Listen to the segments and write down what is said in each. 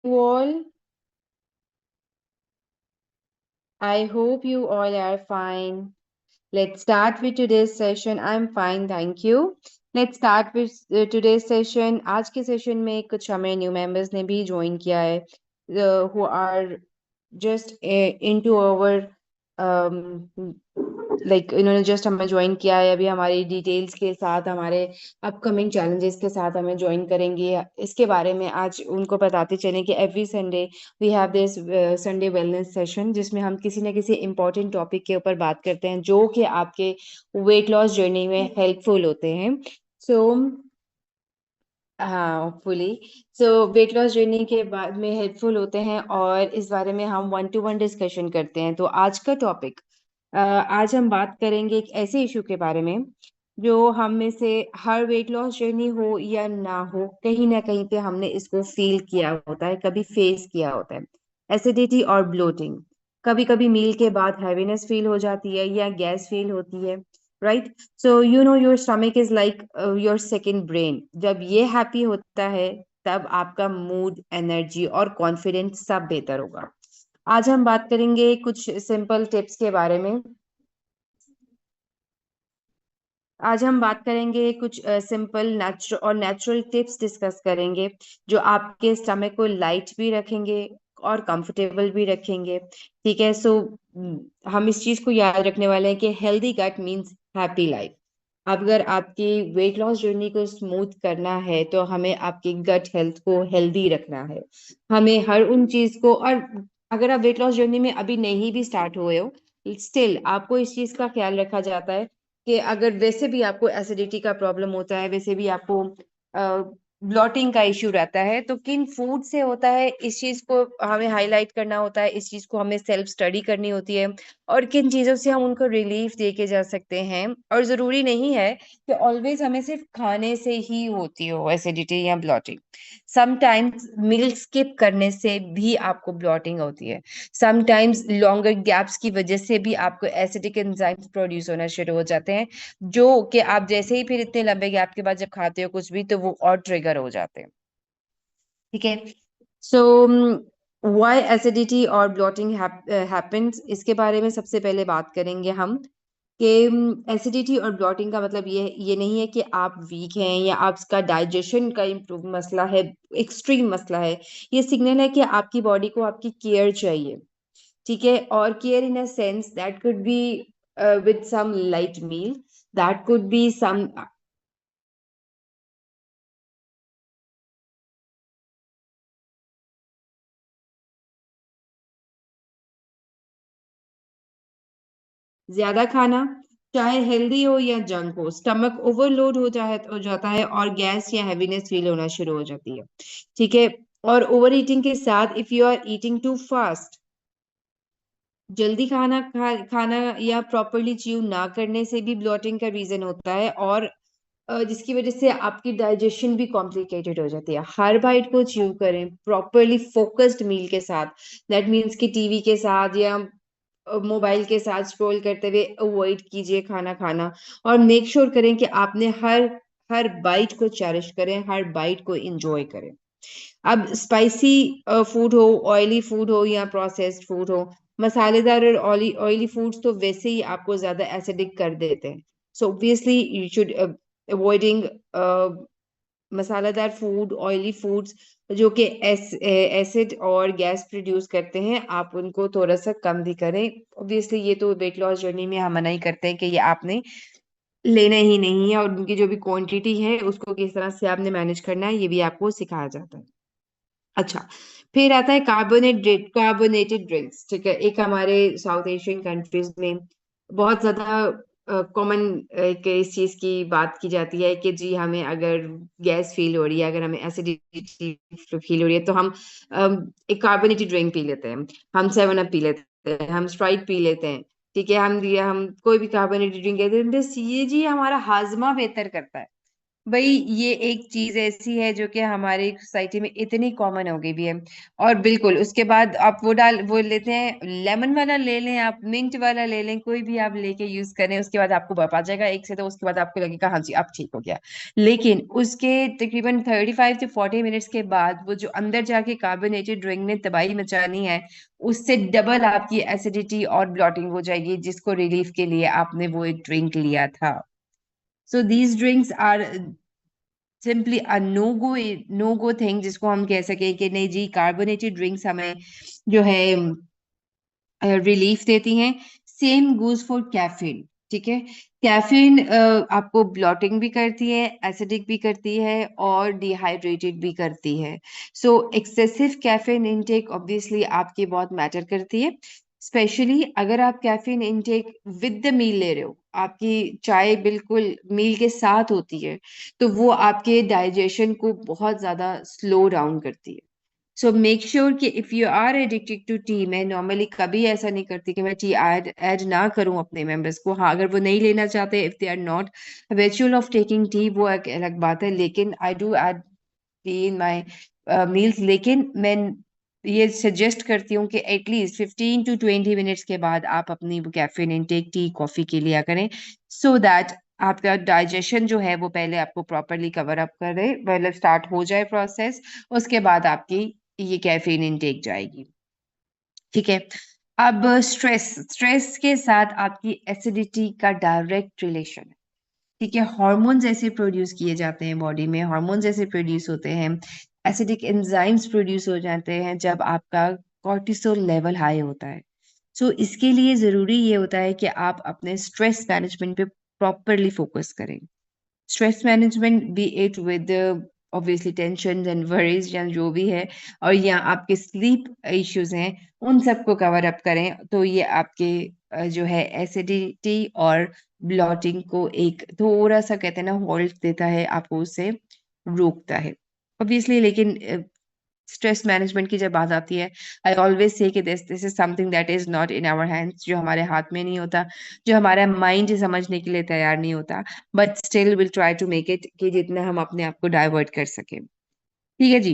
All, I hope you all are fine. Let's start with today's session. I'm fine, thank you. Let's start with today's session. आज के session में कुछ हमें new members ने भी join किया है, who are just into our इन्होंने जस्ट हमें ज्वाइन किया है, अभी हमारी डिटेल्स के साथ, हमारे अपकमिंग चैलेंजेस के साथ हमें ज्वाइन करेंगे। इसके बारे में आज उनको बताते चलें कि every Sunday we have this Sunday wellness session, जिसमें हम किसी न किसी इम्पोर्टेंट टॉपिक के ऊपर बात करते हैं जो कि आपके वेट लॉस जर्नी में हेल्पफुल होते हैं। सो हाँ, होपफुली। सो वेट लॉस जर्नी के बाद में हेल्पफुल होते हैं, और इस बारे में हम वन टू वन डिस्कशन करते हैं। तो आज का टॉपिक, आज हम बात करेंगे एक ऐसे इशू के बारे में जो हम में से हर वेट लॉस जर्नी हो या ना हो, कहीं ना कहीं पे हमने इसको फील किया होता है, कभी फेस किया होता है। एसिडिटी और ब्लोटिंग। कभी कभी मील के बाद हैवीनेस फील हो जाती है या गैस फील होती है, right? So you know your stomach is like your second brain. जब ये हैप्पी होता है, तब आपका मूड, एनर्जी और कॉन्फिडेंस सब बेहतर होगा। आज हम बात करेंगे कुछ सिंपल टिप्स के बारे में। आज हम बात करेंगे कुछ सिंपल नेचुरल टिप्स डिस्कस करेंगे, जो आपके स्टमक को लाइट भी रखेंगे और कंफर्टेबल भी रखेंगे। ठीक है? सो हम इस चीज को याद रखने वाले हैं कि healthy gut means happy life. अगर आपकी वेट लॉस जर्नी को स्मूथ करना है, तो हमें आपकी गट हेल्थ को हेल्दी रखना है। हमें हर उन चीज को, और अगर आप वेट लॉस जर्नी में अभी नहीं भी स्टार्ट हुए हो, स्टिल आपको इस चीज का ख्याल रखा जाता है कि अगर वैसे भी आपको एसिडिटी का प्रॉब्लम होता है, वैसे भी आपको ब्लॉटिंग का इश्यू रहता है, तो किन फूड से होता है, इस चीज को हमें हाईलाइट करना होता है, इस चीज को हमें सेल्फ स्टडी करनी होती है, और किन चीजों से हम उनको रिलीफ दे के जा सकते हैं। और जरूरी नहीं है कि ऑलवेज हमें सिर्फ खाने से ही होती हो एसिडिटी या ब्लॉटिंग। समटाइम्स मील स्किप करने से भी आपको ब्लॉटिंग होती है। समटाइम्स लॉन्गर गैप्स की वजह से भी आपको एसिडिक एंजाइम्स प्रोड्यूस होना शुरू हो जाते हैं, जो कि आप जैसे ही फिर इतने लंबे गैप के बाद जब खाते हो कुछ भी, तो वो और ट्रिगर हो जाते हैं। ठीक है? सो व्हाई एसिडिटी और ब्लॉटिंग हैपेंस, इसके बारे में सबसे पहले बात करेंगे हम कि एसिडिटी और ब्लॉटिंग का मतलब ये नहीं है कि आप वीक हैं या आपका डाइजेशन का इम्प्रूव मसला है, एक्सट्रीम मसला है। ये सिग्नल है कि आपकी बॉडी को आपकी केयर चाहिए। ठीक है? और care in a sense that could be with some light meal, that could be some ज्यादा खाना, चाहे हेल्दी हो या जंक हो, स्टमक ओवरलोड हो जाता है और गैस या हैवीनेस फील होना शुरू हो जाती है। ठीक है? और ओवर ईटिंग के साथ, if you are eating too fast, जल्दी खाना या प्रॉपरली च्यू ना करने से भी ब्लॉटिंग का रीजन होता है, और जिसकी वजह से आपकी डाइजेशन भी कॉम्प्लिकेटेड हो जाती है। हर बाइट को च्यू करें प्रॉपरली फोकस्ड मील के साथ। दैट मीन्स कि टीवी के साथ या मोबाइल के साथ स्क्रॉल करते हुए अवॉइड कीजिए खाना खाना, और मेक श्योर करें कि आपने हर हर बाइट को चेरिश करें, हर बाइट को एंजॉय करें। अब स्पाइसी फूड हो, ऑयली फूड हो या प्रोसेस्ड फूड हो, मसालेदार और ऑयली ऑयली फूड्स तो वैसे ही आपको ज्यादा एसिडिक कर देते हैं। So obviously you should avoiding मसालेदार फूड, ऑयली फूड्स जो कि एसिड और गैस प्रोड्यूस करते हैं, आप उनको थोड़ा सा कम भी करें। ऑब्वियसली ये तो वेट लॉस जर्नी में हम मना ही करते हैं कि ये आपने लेना ही नहीं है, और उनकी जो भी क्वांटिटी है उसको किस तरह से आपने मैनेज करना है, ये भी आपको सिखाया जाता है। अच्छा, फिर आता है कार्बोनेटेड ड्रिंक्स। ठीक है? एक हमारे साउथ एशियन कंट्रीज में बहुत ज्यादा कॉमन एक इस चीज की बात की जाती है कि जी हमें अगर गैस फील हो रही है, अगर हमें एसिडिटी फील हो रही है, तो हम एक कार्बोनेटेड ड्रिंक पी लेते हैं। हम सेवन अप पी लेते हैं, हम स्प्राइट पी लेते हैं। ठीक है? हम कोई भी कार्बोनेटेड ड्रिंक लेते हैं, ये जी हमारा हाजमा बेहतर करता है। भाई ये एक चीज ऐसी है जो कि हमारी सोसाइटी में इतनी कॉमन हो गई भी है। और बिल्कुल उसके बाद आप वो लेते हैं, लेमन वाला ले लें, आप मिंट वाला ले लें, कोई भी आप लेके यूज करें, उसके बाद आपको बर्फ आ जाएगा एक से, तो उसके बाद आपको लगेगा हाँ जी अब ठीक हो गया। लेकिन उसके तकरीबन 35 से 40 मिनट्स के बाद वो जो अंदर जाके कार्बोनेटेड ड्रिंक ने तबाही मचानी है, उससे डबल आपकी एसिडिटी और ब्लॉटिंग हो जाएगी, जिसको रिलीफ के लिए आपने वो एक ड्रिंक लिया था। So these drinks are simply a no go thing, जिसको हम कह सके कि नहीं जी कार्बोनेटेड ड्रिंक्स हमें जो है रिलीफ देती हैं। Same goes for caffeine. ठीक है, कैफीन आपको ब्लॉटिंग भी करती है, एसिडिक भी करती है और डिहाइड्रेटेड भी करती है। So excessive caffeine intake obviously आपकी बहुत मैटर करती है, स्पेशली अगर आप caffeine intake with the meal ले रहे हो, आपकी चाय बिल्कुल मील के साथ होती है, तो वो आपके डाइजेशन को बहुत ज्यादा स्लो डाउन करती है। सो मेक श्योर कि if you are addicted to tea, मैं नॉर्मली कभी ऐसा नहीं करती कि मैं टी ऐड ऐड ना करूं अपने मेंबर्स को। हाँ, अगर वो नहीं लेना चाहते, if they are not habitual of taking tea, वो एक अलग बात है, लेकिन I do add tea in my meals. लेकिन मैं ये सजेस्ट करती हूँ कि एटलीस्ट 15 to 20 मिनट्स के बाद आप अपनी कैफीन इनटेक टी कॉफी की लिया करें, सो दैट आपका डाइजेशन जो है वो पहले आपको प्रॉपरली कवर अप करे, मतलब स्टार्ट हो जाए प्रोसेस, उसके बाद आपकी ये कैफीन इनटेक जाएगी। ठीक है, अब स्ट्रेस, स्ट्रेस के साथ आपकी एसिडिटी का डायरेक्ट रिलेशन है। ठीक है, हार्मोन्स ऐसे प्रोड्यूस किए जाते हैं बॉडी में, हार्मोन्स ऐसे प्रोड्यूस होते हैं, एसिडिक एंजाइम्स प्रोड्यूस हो जाते हैं जब आपका कॉर्टिसोल लेवल हाई होता है। सो इसके लिए जरूरी ये होता है कि आप अपने स्ट्रेस मैनेजमेंट पे प्रॉपरली फोकस करें। Stress management B it with obviously tension and worries या जो भी है, और या आपके स्लीप इश्यूज हैं, उन सबको कवर अप करें, तो ये आपके जो है एसिडिटी और ब्लॉटिंग को एक थोड़ा सा कहते हैं ना होल्ड देता है, आपको उससे रोकता है ऑब्वियसली। लेकिन स्ट्रेस मैनेजमेंट की जब बात आती है, आई ऑलवेज से कि this is something that is not in our hands, जो हमारे हाथ में नहीं होता, जो हमारा माइंड समझने के लिए तैयार नहीं होता, but still will try to make it कि जितना हम अपने आप को डाइवर्ट कर सके। ठीक है जी।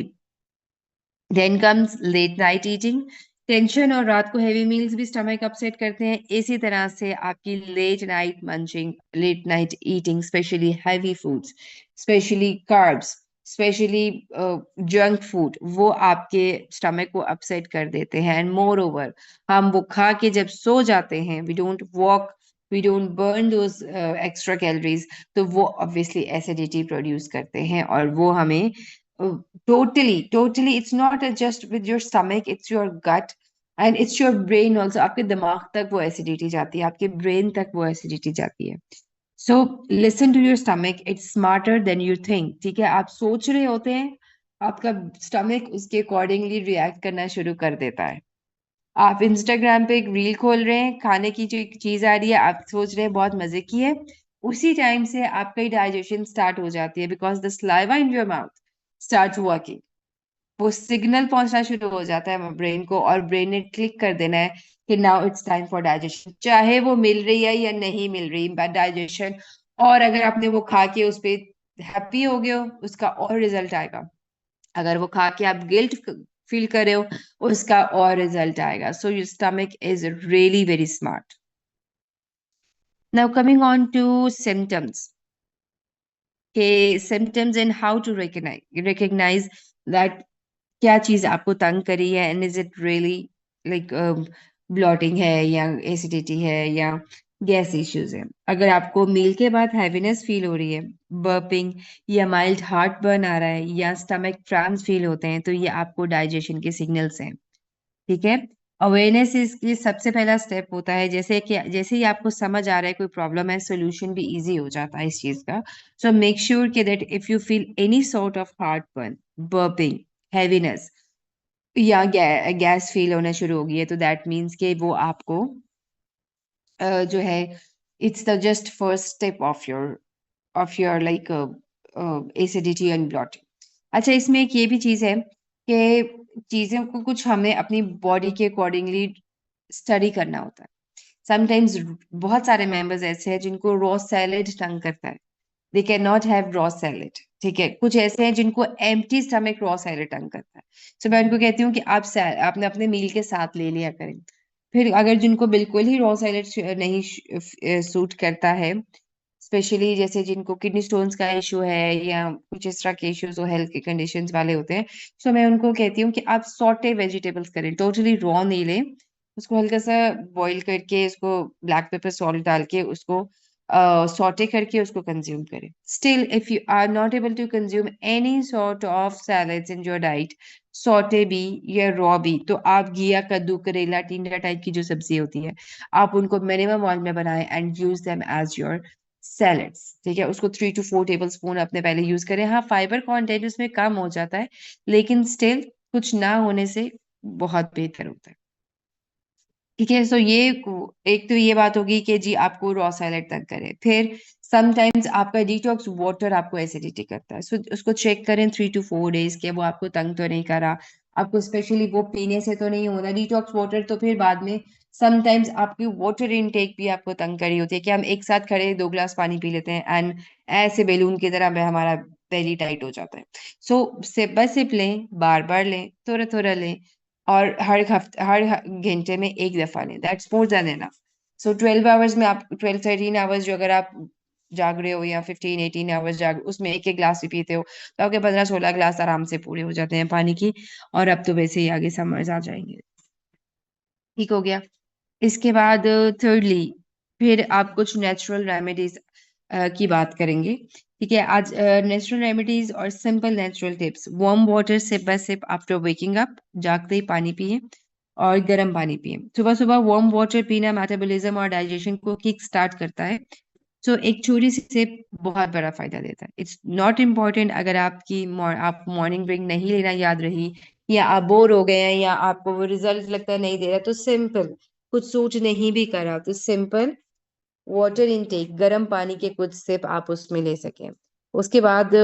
Then comes late night eating. Tension और रात को हैवी मील्स भी स्टमक अपसेट करते हैं, इसी तरह से आपकी late night munching, late night eating, specially heavy foods, specially carbs, specially junk food, वो आपके स्टमक को अपसेट कर देते हैं। एंड मोर ओवर, हम वो खा के जब सो जाते हैं, we don't walk, we don't burn those extra calories, तो वो ऑब्वियसली एसिडिटी प्रोड्यूस करते हैं, और वो हमें totally it's not just with your stomach, it's your gut and it's your brain also। आपके दिमाग तक वो एसिडिटी जाती है, आपके ब्रेन तक वो एसिडिटी जाती है। So listen to your stomach, it's smarter than you think. ठीक है, आप सोच रहे होते हैं, आपका स्टमक उसके अकॉर्डिंगली रिएक्ट करना शुरू कर देता है। आप इंस्टाग्राम पे एक रील खोल रहे हैं, खाने की जो एक चीज आ रही है, आप सोच रहे हैं बहुत मजे की है, उसी टाइम से आपका डाइजेशन स्टार्ट हो जाती है, because the saliva in your mouth start working. वो सिग्नल पहुंचना शुरू हो जाता है ब्रेन को, और ब्रेन ने क्लिक कर देना है कि now it's time for digestion, चाहे वो मिल रही है या नहीं मिल रही बट डाइजेशन। और अगर आपने वो खा के उस पे हैप्पी हो गए हो, उसका और रिजल्ट आएगा। अगर वो खा के आप गिल्ट फील कर रहे हो, उसका और रिजल्ट आएगा। So your stomach is really very smart. Now coming on to symptoms, के symptoms and how to recognise that क्या चीज आपको तंग करी है, and is it really like bloating है या एसिडिटी है या गैस इश्यूज है। अगर आपको मील के बाद हैवीनेस फील हो रही है, बर्पिंग या माइल्ड हार्ट बर्न आ रहा है या स्टमक क्रैम्प्स फील होते हैं, तो ये आपको डाइजेशन के सिग्नल्स हैं। ठीक है, अवेयरनेस इसकी सबसे पहला स्टेप होता है, जैसे ही आपको समझ आ रहा है कोई प्रॉब्लम है, सोल्यूशन भी इजी हो जाता है इस चीज का। सो मेक श्योर कि that if you feel any sort of heart burn, burping, heaviness या गैस फील होना शुरू हो गई है, तो दैट मीन्स कि वो आपको जो है it's the just first step of your like acidity and blotting. अच्छा, इसमें एक ये भी चीज है कि चीजों को कुछ हमें अपनी बॉडी के अकॉर्डिंगली स्टडी करना होता है। समटाइम्स बहुत सारे मेंबर्स ऐसे हैं जिनको रॉ सैलेड तंग करता है, they can not have raw salad. ठीक है, कुछ ऐसे हैं जिनको एम्प्टी स्टमक रॉ सैलेड तंग करता है। सो मैं उनको कहती हूँ कि आप आपने अपने मील के साथ ले लिया करें। फिर अगर जिनको बिल्कुल ही रॉ सैलेड नहीं सूट करता है, स्पेशली जैसे जिनको किडनी स्टोन्स का इशू है या कुछ इस तरह के इश्यूज जो हेल्थ के कंडीशंस वाले होते हैं, तो मैं उनको कहती हूँ कि आप सॉटे वेजिटेबल्स करें, टोटली रॉ नहीं लें। उसको हल्का सा बॉईल करके, उसको ब्लैक पेपर सॉल्ट डाल के उसको सॉटे करके उसको कंज्यूम करें। Still if you are not able to consume any sort of salads in your diet, saute भी या रॉ भी, तो आप घिया, कद्दू, करेला, टिंडा टाइप की जो सब्जी होती है, आप उनको मिनिमम ऑयल में बनाएं and use them as your salads. ठीक है, उसको 3 to 4 टेबल स्पून अपने पहले यूज करें। हाँ, फाइबर कंटेंट उसमें कम हो जाता है, लेकिन स्टिल कुछ ना होने से बहुत बेहतर होता है। ठीक है, सो ये एक तो ये बात होगी कि जी आपको रॉ सैलेड तक करें। फिर समटाइम्स आपका डिटॉक्स वाटर आपको एसिडिटी करता है, सो उसको चेक करें 3 to 4 डेज के वो आपको तंग तो नहीं करा, आपको स्पेशली वो पीने से तो नहीं होना डिटॉक्स वाटर। तो फिर बाद में समटाइम्स आपकी वाटर इनटेक भी आपको तंग करी होती है कि हम एक साथ खड़े 2 ग्लास पानी पी लेते हैं एंड ऐसे बेलून की तरह हमारा बेली टाइट हो जाता है। सो सिप बाय सिप लें, बार बार लें, थोड़ा थोड़ा लें, और हर घंटे में एक दफा लें, that's more than enough. So 12 hours में आप 12-13 आवर्स जो अगर आप जाग रहे हो या 15-18 आवर्स जाग, उसमें एक एक ग्लास भी पीते हो, तो आपके 15-16 ग्लास आराम से पूरे हो जाते हैं पानी की। और अब तो वैसे ही आगे समर्स आ जाएंगे। ठीक हो गया। इसके बाद थर्डली फिर आप कुछ नेचुरल रेमेडीज की बात करेंगे। ठीक है, आज नेचुरल रेमेडीज और simple natural tips. Warm water sip by sip after waking up, जागते ही पानी पिए और गर्म पानी पिए। सुबह सुबह वार्म वाटर पीना मेटाबॉलिज्म और डाइजेशन को किक स्टार्ट करता है। सो एक छोटी सी सिप बहुत बड़ा फायदा देता है। इट्स नॉट इम्पॉर्टेंट अगर आप मॉर्निंग ड्रिंक नहीं लेना याद रही, या आप बोर हो गए हैं, या आपको वो रिजल्ट लगता है नहीं दे रहा, तो सिंपल, कुछ सोच नहीं भी करा तो सिंपल वाटर इनटेक, गर्म पानी के कुछ सिप आप उसमें ले सकें। उसके बाद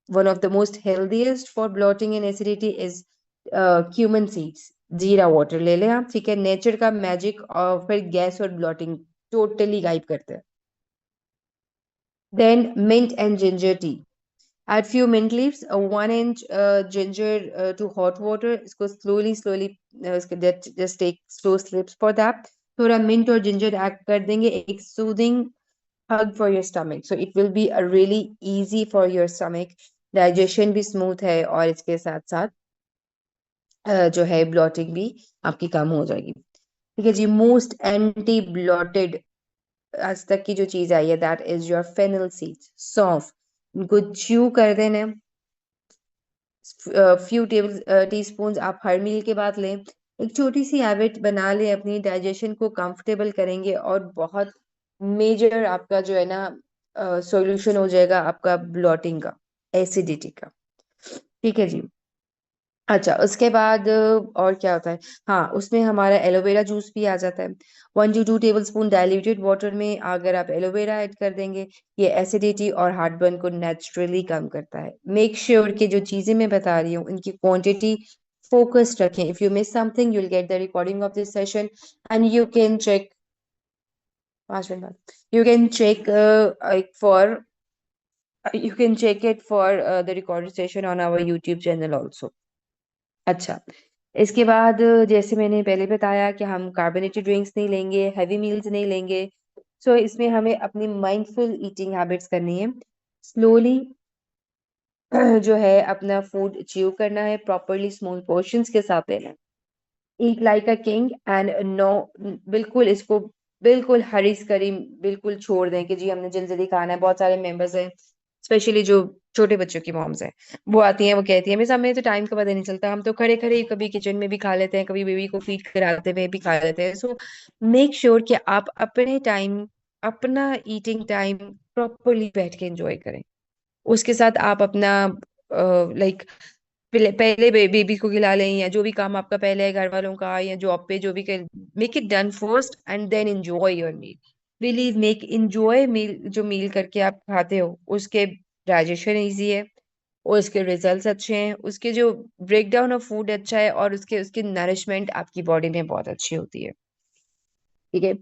one of the most healthiest for blotting and acidity is cumin seeds. जीरा वाटर ले लें आप। ठीक है, नेचर का मैजिक और फिर गैस और ब्लॉटिंग टोटली गायब करते हैं। Then mint and ginger tea. Add few mint leaves, 1 inch ginger to hot water. इसको slowly इसके just take slow sips for that. थोड़ा mint और ginger add कर देंगे, एक soothing hug for your stomach. So it will be a really easy for your stomach. Digestion भी smooth है और इसके साथ साथ जो है ब्लॉटिंग भी आपकी कम हो जाएगी। ठीक है जी, मोस्ट एंटी ब्लॉटेड आज तक की जो चीज आई है that is your fennel seeds, सौंफ। इनको च्यू कर देना, फ्यू टेबल टीस्पून आप हर मील के बाद लें। एक छोटी सी हैबिट बना लें, अपनी डाइजेशन को कंफर्टेबल करेंगे और बहुत मेजर आपका जो है ना सॉल्यूशन हो जाएगा आपका ब्लॉटिंग का, एसिडिटी का। ठीक है जी। अच्छा, उसके बाद और क्या होता है, हाँ उसमें हमारा एलोवेरा जूस भी आ जाता है। 1 to 2 table spoon diluted water में अगर आप एलोवेरा ऐड कर देंगे, ये एसिडिटी और हार्टबर्न को नेचुरली कम करता है। मेक श्योर कि जो चीजें मैं बता रही हूँ उनकी क्वांटिटी फोकस्ड रखें। If you miss something you will get the recording of this session and you can check 5 minute बाद, you can check for you can check it for the recorded session on our YouTube channel also. अच्छा, इसके बाद जैसे मैंने पहले बताया कि हम कार्बोनेटेड ड्रिंक्स नहीं लेंगे, हैवी मील्स नहीं लेंगे। सो इसमें हमें अपनी माइंडफुल ईटिंग हैबिट्स करनी है। स्लोली जो है अपना फूड च्यू करना है, प्रॉपरली स्मॉल पोर्शंस के साथ लेना है। Eat like a king and no, बिल्कुल इसको बिल्कुल हरीश करी बिल्कुल छोड़ दें कि जी हमने जल्दी जल्दी खाना है। बहुत सारे मेंबर्स हैं, स्पेशली जो छोटे बच्चों की मॉम्स हैं, वो आती हैं, वो कहती हैं मिस हमें तो टाइम का पता नहीं चलता, हम तो खड़े खड़े ही कभी किचन में भी खा लेते हैं, कभी बेबी को फीड कराते हुए भी खा लेते हैं। सो मेक श्योर कि आप अपने टाइम, अपना ईटिंग टाइम प्रॉपरली बैठ के एंजॉय करें। उसके साथ आप अपना लाइक पहले बेबी को खिला लें, या जो भी काम आपका पहले है घर वालों का या जॉब पे जो भी कर, make it done first and then enjoy your meal. Believe make enjoy meal, जो मील करके आप खाते हो उसके डाइजेशन इजी है, और उसके रिजल्ट्स अच्छे हैं, उसके जो ब्रेक डाउन ऑफ फूड अच्छा है, और उसके उसकी नरिशमेंट आपकी बॉडी में बहुत अच्छी होती है। ठीक है,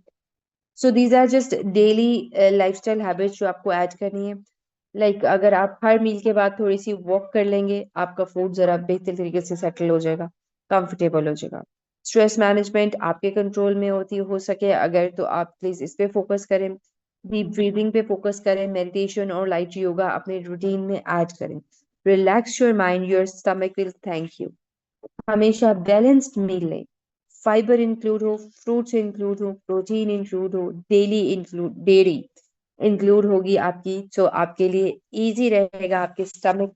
so these are just daily lifestyle habits जो आपको ऐड करनी है। लाइक अगर आप हर मील के बाद थोड़ी सी वॉक कर लेंगे, आपका फूड जरा बेहतर तरीके से सेटल हो जाएगा, कंफर्टेबल हो जाएगा। स्ट्रेस मैनेजमेंट आपके कंट्रोल में होती हो सके अगर, तो आप प्लीज इस पे फोकस करें। डीप ब्रीदिंग पे फोकस करें, मेडिटेशन और लाइट योगा अपने रूटीन में ऐड करें। Relax your mind, your stomach will thank you. हमेशा बैलेंस्ड मील लें, फाइबर इंक्लूड हो, फ्रूट्स इंक्लूड हो, प्रोटीन इंक्लूड हो, डेयरी इंक्लूड होगी आपकी, तो आपके लिए इजी रहेगा, आपके स्टमक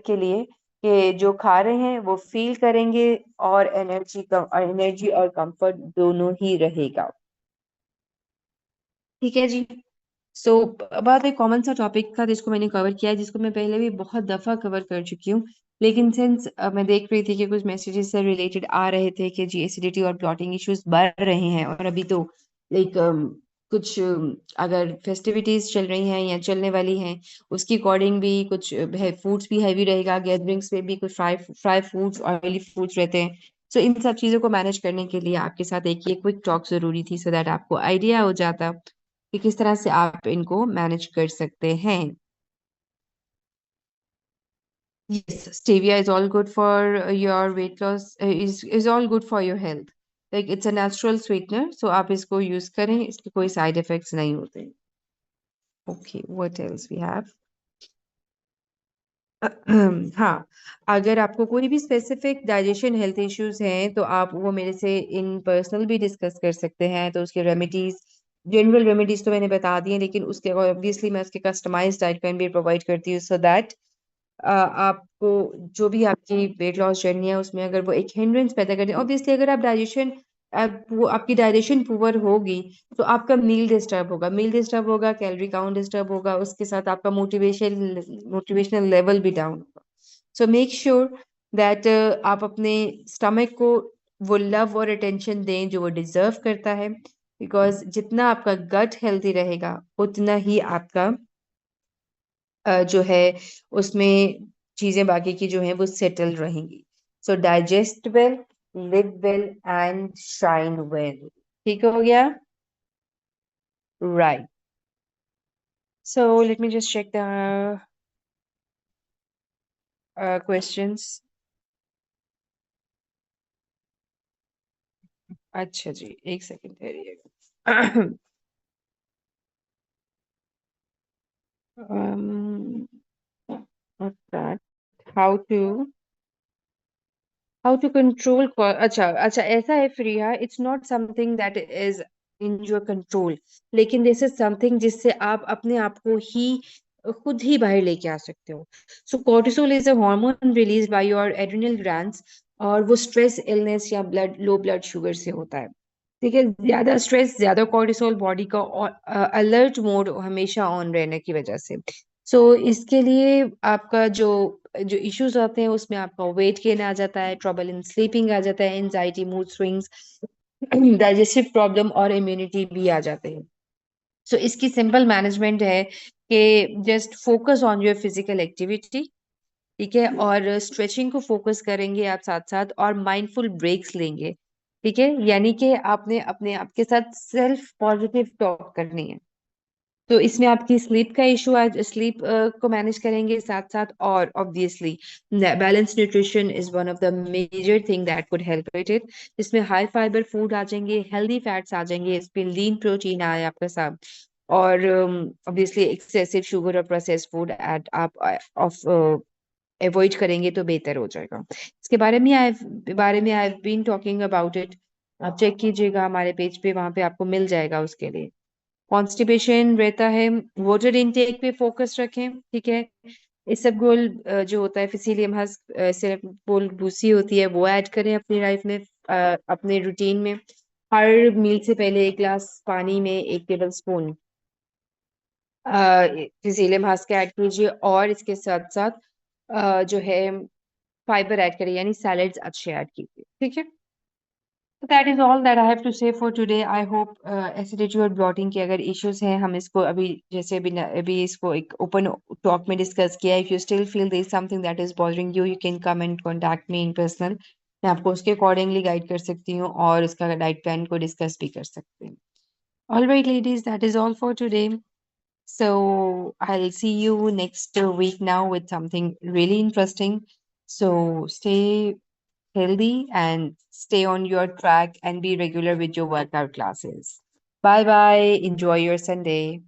के लिए कि जो खा रहे हैं वो फील करेंगे, और एनर्जी और कंफर्ट दोनों ही रहेगा। ठीक है जी। सो बहुत एक कॉमन सा टॉपिक था जिसको मैंने कवर किया है, जिसको मैं पहले भी बहुत दफा कवर कर चुकी हूँ। लेकिन सिंस मैं देख रही थी कि कुछ मैसेजेस से रिलेटेड आ रहे थे कि जी एसिडिटी और ब्लॉटिंग इश्यूज बढ़ रहे हैं, और अभी तो लाइक कुछ अगर फेस्टिविटीज चल रही हैं या चलने वाली हैं, उसके अकॉर्डिंग भी कुछ है, फूड्स भी हैवी रहेगा, गैदरिंग्स पे भी कुछ fry fry foods, oily foods रहते हैं। सो इन सब चीजों को मैनेज करने के लिए आपके साथ एक ये क्विक टॉक जरूरी थी, सो दैट आपको आइडिया हो जाता कि किस तरह से आप इनको मैनेज कर सकते हैं। Yes, stevia is all good for your weight loss, is all good for your health. Like it's a natural sweetener, so आप इसको यूज करें, इसके कोई साइड इफेक्ट्स नहीं होते। Okay, what else we have? हाँ, अगर आपको कोई भी स्पेसिफिक डाइजेशन हेल्थ इश्यूज हैं तो आप वो मेरे से इन पर्सनल भी डिस्कस कर सकते हैं। तो उसके रेमेडीज, जनरल रेमेडीज तो मैंने बता दी हैं, लेकिन उसके ऑब्वियसली मैं उसके कस्टमाइज्ड डाइट प्लान भी प्रोवाइड करती हूँ, सो दैट आपको जो भी आपकी वेट लॉस जर्नी है उसमें अगर वो एक हिंड्रेंस पैदा करते हैं, ऑब्वियसली अगर वो आपकी डाइजेशन पुअर होगी तो आपका मील डिस्टर्ब होगा, कैलोरी काउंट डिस्टर्ब होगा, उसके साथ आपका मोटिवेशनल लेवल भी डाउन होगा। सो मेक श्योर दैट आप अपने स्टमक को वो लव और अटेंशन दें जो वो डिजर्व करता है, बिकॉज जितना आपका गट हेल्दी रहेगा उतना ही आपका जो है उसमें चीजें बाकी की जो है वो सेटल रहेंगी। So digest well, live well and shine well. ठीक हो गया? Right. So let me just check the questions. अच्छा जी, एक सेकंड ठहरिएगा। um, what's that? How to how to control. अच्छा अच्छा, ऐसा है Priya, it's not something that is in your control, लेकिन दिस इज समथिंग जिससे आप अपने आप को ही खुद ही बाहर लेके आ सकते हो। So cortisol is a hormone release by your adrenal glands, और वो स्ट्रेस, इलनेस या लो ब्लड शुगर से होता है। ठीक है, ज्यादा स्ट्रेस, ज्यादा कॉर्टिसोल बॉडी का अलर्ट मोड हमेशा ऑन रहने की वजह से। सो इसके लिए आपका जो जो इश्यूज आते हैं उसमें आपका वेट गेन आ जाता है, ट्रबल इन स्लीपिंग आ जाता है, anxiety, mood swings, digestive problem और इम्यूनिटी भी आ जाते हैं। सो इसकी सिंपल मैनेजमेंट है कि just focus on your physical activity. ठीक है, और स्ट्रेचिंग को फोकस करेंगे आप साथ साथ, और माइंडफुल ब्रेक्स लेंगे। ठीक है, यानी कि आपने अपने आप के साथ सेल्फ पॉजिटिव टॉक करनी है। तो इसमें आपकी स्लीप का इशू, आज स्लीप को मैनेज करेंगे साथ साथ, और obviously balance nutrition is one of the major thing that could help with it. इसमें हाई फाइबर फूड आ जाएंगे, हेल्दी फैट्स आ जाएंगे, इसमें लीन प्रोटीन आए आपका साथ, और ऑब्वियसली एक्सेसिव शुगर और प्रोसेस्ड फूड एट आप ऑफ अवॉइड करेंगे तो बेहतर हो जाएगा। इसके बारे में I have been talking about it, आप चेक कीजिएगा हमारे पेज पे, वहां पे आपको मिल जाएगा उसके लिए। कॉन्स्टिपेशन रहता है, वाटर इनटेक पे फोकस रखें। ठीक है, इसबगोल जो होता है, फिसीलियम हस्क, इसबगोल भूसी होती है, वो ऐड करें अपनी लाइफ में, अपने रूटीन में। हर मील से पहले एक गिलास पानी में 1 टेबल स्पून फिसीलियम हस्क ऐड कीजिए, और इसके साथ साथ जो है फाइबर ऐड करिए, यानी सैलेड्स अच्छे ऐड कीजिए। ठीक है, तो that is all that I have to say for today. I hope acidity और ब्लॉटिंग के अगर इश्यूज हैं, हम इसको अभी जैसे अभी इसको एक ओपन टॉक में डिस्कस किया। If you still feel there is something that is bothering you, you can come and contact me in personal. मैं आपको उसके अकॉर्डिंगली गाइड कर सकती हूँ, और इसका डाइट प्लान को डिस्कस भी कर सकते हैं। All right ladies, that is all for today. So I'll see you next week now with something really interesting. So stay healthy and stay on your track and be regular with your workout classes. Bye bye. Enjoy your Sunday.